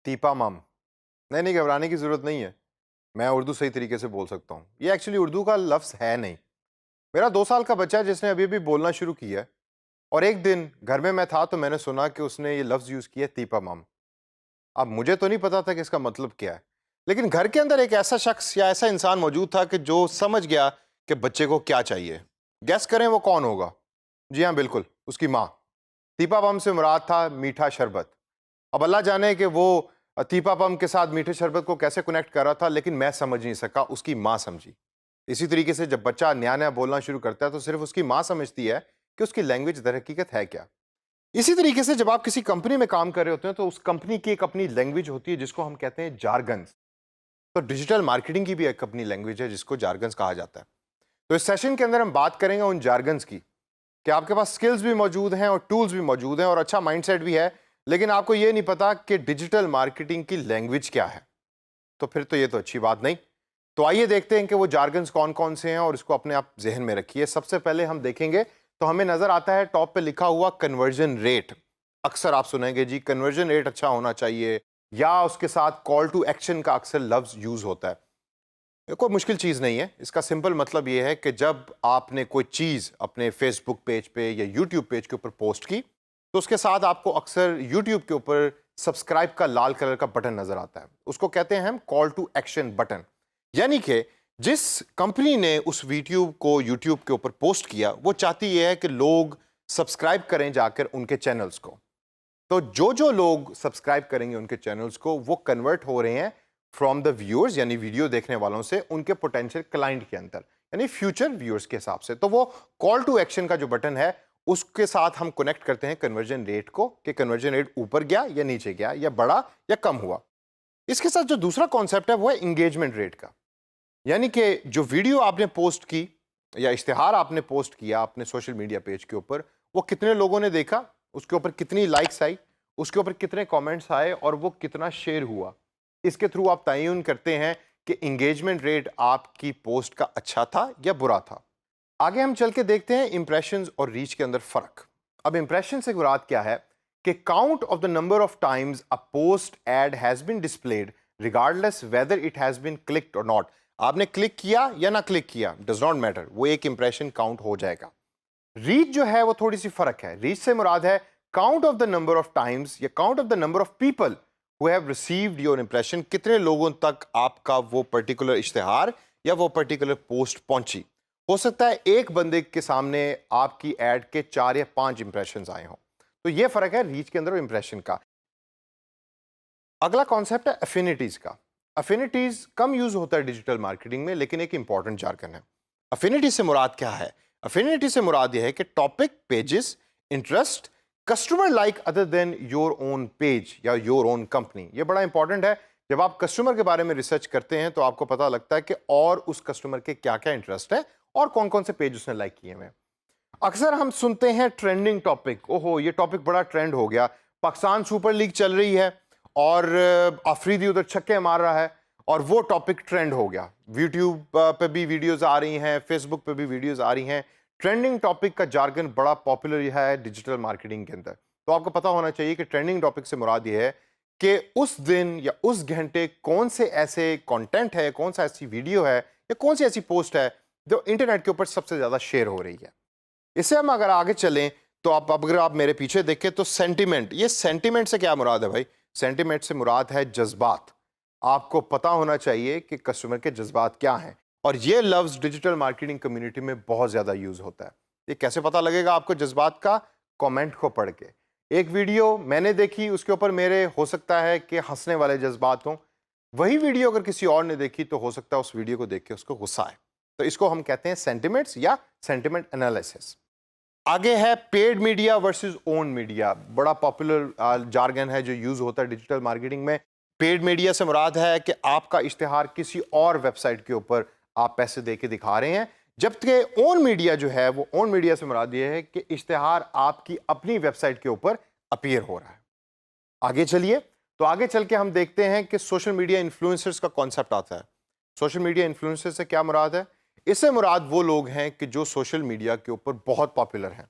तीपा मम। नहीं नहीं, घबराने की ज़रूरत नहीं है। मैं उर्दू सही तरीके से बोल सकता हूँ। ये एक्चुअली उर्दू का लफ्ज़ है नहीं। मेरा 2 साल का बच्चा है जिसने अभी-अभी बोलना शुरू किया है और एक दिन घर में मैं था तो मैंने सुना कि उसने ये लफ्ज़ यूज़ किया तीपा मम। अब मुझे तो नहीं पता था कि इसका मतलब क्या है। लेकिन घर के अंदर एक ऐसा शख्स या ऐसा इंसान मौजूद था कि जो समझ गया कि बच्चे को क्या चाहिए। गेस करें वो कौन होगा? जी हाँ, बिल्कुल, उसकी माँ। तीपा मम से मुराद था मीठा शरबत। अब अल्लाह जाने कि वो तीपा पम के साथ मीठे शरबत को कैसे कनेक्ट कर रहा था, लेकिन मैं समझ नहीं सका, उसकी माँ समझी। इसी तरीके से जब बच्चा नया-नया बोलना शुरू करता है, तो सिर्फ उसकी माँ समझती है कि उसकी लैंग्वेज दर हकीकत है क्या। इसी तरीके से जब आप किसी कंपनी में काम कर रहे होते हैं, तो उस कंपनी की एक अपनी लैंग्वेज होती है, जिसको हम कहते हैं जार्गन्स। तो डिजिटल मार्केटिंग की भी एक अपनी लैंग्वेज है, जिसको जार्गन्स कहा जाता है। तो इस सेशन के अंदर हम बात करेंगे उन जार्गन्स की कि आपके पास स्किल्स भी मौजूद हैं और टूल्स भी मौजूद हैं और अच्छा माइंडसेट भी है, लेकिन आपको ये नहीं पता कि डिजिटल मार्केटिंग की लैंग्वेज क्या है। तो फिर तो ये तो अच्छी बात नहीं। तो आइए देखते हैं कि वो जार्गन्स कौन-कौन से हैं और इसको अपने आप ज़हन में रखिए। सबसे पहले हम देखेंगे तो हमें नज़र आता है टॉप पे लिखा हुआ कन्वर्जन रेट। अक्सर आप सुनेंगे जी कन्वर्जन रेट अच्छा होना चाहिए या उसके साथ कॉल टू एक्शन का अक्सर लफ्ज़ यूज़ होता है। ये कोई मुश्किल चीज़ नहीं है। इसका सिंपल मतलब ये है कि जब आपने कोई चीज़ अपने फेसबुक पेज पे या यूट्यूब पेज के ऊपर पोस्ट की, तो उसके साथ आपको अक्सर यूट्यूब के ऊपर सब्सक्राइब का लाल कलर का बटन नज़र आता है। उसको कहते हैं हम कॉल टू एक्शन बटन। यानी कि जिस कंपनी ने उस वीडियो को यूट्यूब के ऊपर पोस्ट किया, वो चाहती ये है कि लोग सब्सक्राइब करें जाकर उनके चैनल्स को। तो जो लोग सब्सक्राइब करेंगे उनके चैनल्स को, वो कन्वर्ट हो रहे हैं फ्रॉम द व्यूअर्स यानी वीडियो देखने वालों से उनके पोटेंशियल क्लाइंट के अंदर, यानी फ्यूचर व्यूअर्स के हिसाब से। तो वो कॉल टू एक्शन का जो बटन है, उसके साथ हम कनेक्ट करते हैं कन्वर्जन रेट को कि कन्वर्जन रेट ऊपर गया या नीचे गया या बढ़ा या कम हुआ। इसके साथ जो दूसरा कॉन्सेप्ट है वो है इंगेजमेंट रेट का। यानी कि जो वीडियो आपने पोस्ट की या इश्तिहार आपने पोस्ट किया अपने सोशल मीडिया पेज के ऊपर, वो कितने लोगों ने देखा, उसके ऊपर कितनी लाइक्स आई, उसके ऊपर कितने कमेंट्स आए और वो कितना शेयर हुआ। इसके थ्रू आप तयन करते हैं कि इंगेजमेंट रेट आपकी पोस्ट का अच्छा था या बुरा था। आगे हम चल के देखते हैं इंप्रेशंस और रीच के अंदर फर्क। अब इंप्रेशन से मुराद क्या है कि count of the number of times a post ad has been displayed regardless whether it has been clicked और नॉट। आपने क्लिक किया या ना क्लिक किया, डज नॉट मैटर, वो एक इंप्रेशन काउंट हो जाएगा। रीच जो है वो थोड़ी सी फर्क है। रीच से मुराद है count of the number of times या count of the number of people who have received your impression. कितने लोगों तक आपका वो पर्टिकुलर इश्तिहार या वो पर्टिकुलर पोस्ट पहुंची। हो सकता है एक बंदे के सामने आपकी एड के 4 या 5 इंप्रेशन आए हों। तो ये फर्क है रीच के अंदर और इंप्रेशन का। अगला कॉन्सेप्ट है अफिनिटीज का। अफिनिटीज कम यूज होता है डिजिटल मार्केटिंग में, लेकिन एक इंपॉर्टेंट जार्गन है। अफिनिटी से मुराद क्या है? अफिनिटी से मुराद यह है कि topic, pages, interest, customer like other than your own page या योर ओन कंपनी। ये बड़ा इंपॉर्टेंट है। जब आप कस्टमर के बारे में रिसर्च करते हैं तो आपको पता लगता है कि और उस कस्टमर के क्या क्या इंटरेस्ट है और कौन कौन से पेज उसने लाइक किए हैं। अक्सर हम सुनते हैं ट्रेंडिंग टॉपिक, ओहो ये टॉपिक बड़ा ट्रेंड हो गया, पाकिस्तान सुपर लीग चल रही है और अफरीदी उधर छक्के मार रहा है और वो टॉपिक ट्रेंड हो गया। यूट्यूब पे भी वीडियोस आ रही हैं, फेसबुक पे भी वीडियोस आ रही हैं। ट्रेंडिंग टॉपिक का जार्गन बड़ा पॉपुलर है डिजिटल मार्केटिंग के अंदर। तो आपको पता होना चाहिए कि ट्रेंडिंग टॉपिक से मुराद ये है कि उस दिन या उस घंटे कौन से ऐसे कंटेंट है, कौन सा ऐसी वीडियो है या कौन सी ऐसी पोस्ट है जो इंटरनेट के ऊपर सबसे ज़्यादा शेयर हो रही है। इससे हम अगर आगे चलें तो अगर आप मेरे पीछे देखें तो सेंटिमेंट, ये सेंटिमेंट से क्या मुराद है भाई? सेंटिमेंट से मुराद है जज्बात। आपको पता होना चाहिए कि कस्टमर के जज्बात क्या हैं और ये लफ्ज़ डिजिटल मार्केटिंग कम्युनिटी में बहुत ज़्यादा यूज़ होता है। ये कैसे पता लगेगा आपको जज्बात का? कमेंट को पढ़ के। एक वीडियो मैंने देखी, उसके ऊपर मेरे हो सकता है कि हंसने वाले जज्बात हों। वही वीडियो अगर किसी और ने देखी तो हो सकता है उस वीडियो को देख के उसको गुस्सा आए। तो इसको हम कहते हैं सेंटिमेंट्स या सेंटिमेंट एनालिसिस। आगे है paid media versus own media. बड़ा पॉपुलर जार्गन है जो यूज होता है डिजिटल मार्केटिंग में। पेड मीडिया से मुराद है कि आपका इश्तिहार किसी और वेबसाइट के ऊपर आप पैसे दे के दिखा रहे हैं, जबकि ओन मीडिया जो है वो ओन मीडिया से मुराद ये है कि इश्तिहार आपकी अपनी वेबसाइट के ऊपर अपीयर हो रहा है। आगे चलिए तो आगे चल के हम देखते हैं कि सोशल मीडिया इन्फ्लुएंसर्स का कॉन्सेप्ट आता है। सोशल मीडिया इन्फ्लुएंसर से क्या मुराद है? इससे मुराद वो लोग हैं कि जो सोशल मीडिया के ऊपर बहुत पॉपुलर हैं।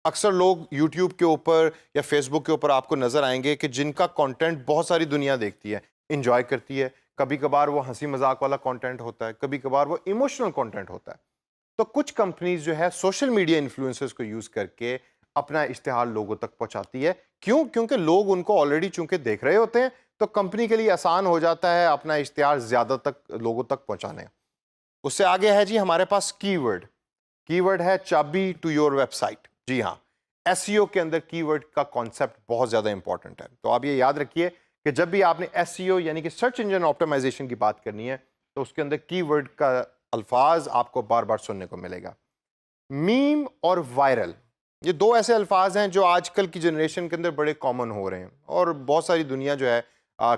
اکثر لوگ یوٹیوب کے اوپر یا فیس بک کے اوپر آپ کو نظر آئیں گے کہ جن کا کانٹینٹ بہت ساری دنیا دیکھتی ہے، انجوائے کرتی ہے، کبھی کبھار وہ ہنسی مذاق والا کانٹینٹ ہوتا ہے، کبھی کبھار وہ ایموشنل کانٹینٹ ہوتا ہے. تو کچھ کمپنیز جو ہے سوشل میڈیا انفلوئنسرز کو یوز کر کے اپنا اشتہار لوگوں تک پہنچاتی ہے. کیوں؟ کیونکہ لوگ ان کو آلریڈی چونکہ دیکھ رہے ہوتے ہیں، تو کمپنی کے لیے آسان ہو جاتا ہے اپنا اشتہار زیادہ تک لوگوں تک پہنچانے. اس سے آگے ہے جی ہمارے پاس کی ورڈ ہے چابی ٹو یور ویب سائٹ. جی ہاں، ایس ای او کے اندر کی ورڈ کا کانسیپٹ بہت زیادہ امپورٹنٹ ہے. تو آپ یہ یاد رکھیے کہ جب بھی آپ نے ایس ای او یعنی کہ سرچ انجن آپٹیمائزیشن کی بات کرنی ہے تو اس کے اندر کی ورڈ کا الفاظ آپ کو بار بار سننے کو ملے گا. میم اور وائرل، یہ دو ایسے الفاظ ہیں جو آج کل کی جنریشن کے اندر بڑے کامن ہو رہے ہیں اور بہت ساری دنیا جو ہے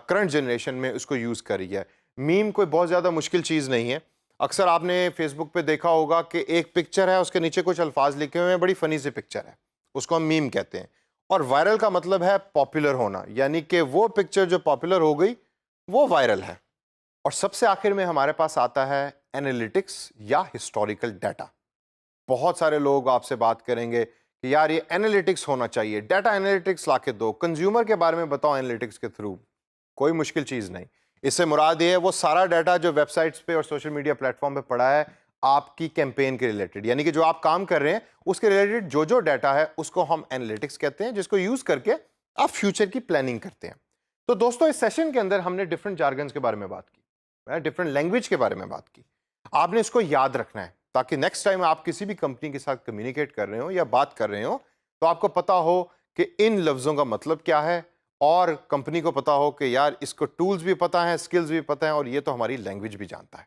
کرنٹ جنریشن میں اس کو یوز کر رہی ہے. میم کوئی بہت زیادہ مشکل چیز نہیں ہے. اکثر آپ نے فیس بک پہ دیکھا ہوگا کہ ایک پکچر ہے، اس کے نیچے کچھ الفاظ لکھے ہوئے ہیں، بڑی فنی سی پکچر ہے، اس کو ہم میم کہتے ہیں. اور وائرل کا مطلب ہے پاپولر ہونا، یعنی کہ وہ پکچر جو پاپولر ہو گئی وہ وائرل ہے. اور سب سے آخر میں ہمارے پاس آتا ہے اینالیٹکس یا ہسٹوریکل ڈیٹا. بہت سارے لوگ آپ سے بات کریں گے کہ یار یہ اینالیٹکس ہونا چاہیے، ڈیٹا اینالیٹکس لا کے دو، کنزیومر کے بارے میں بتاؤ اینالیٹکس کے تھرو. کوئی مشکل چیز نہیں. اس سے مراد یہ ہے وہ سارا ڈیٹا جو ویب سائٹس پہ اور سوشل میڈیا پلیٹ فارم پہ پڑا ہے آپ کی کیمپین کے ریلیٹڈ، یعنی کہ جو آپ کام کر رہے ہیں اس کے ریلیٹڈ جو ڈیٹا ہے اس کو ہم اینالیٹکس کہتے ہیں، جس کو یوز کر کے آپ فیوچر کی پلاننگ کرتے ہیں. تو دوستو اس سیشن کے اندر ہم نے ڈفرنٹ جارگنز کے بارے میں بات کی، ڈفرنٹ لینگویج کے بارے میں بات کی. آپ نے اس کو یاد رکھنا ہے تاکہ نیکسٹ ٹائم آپ کسی بھی کمپنی کے ساتھ کمیونیکیٹ کر رہے ہو یا بات کر رہے ہو تو آپ کو پتا ہو کہ ان لفظوں کا مطلب کیا ہے، اور کمپنی کو پتا ہو کہ یار اس کو ٹولز بھی پتا ہیں، سکلز بھی پتا ہیں، اور یہ تو ہماری لینگویج بھی جانتا ہے.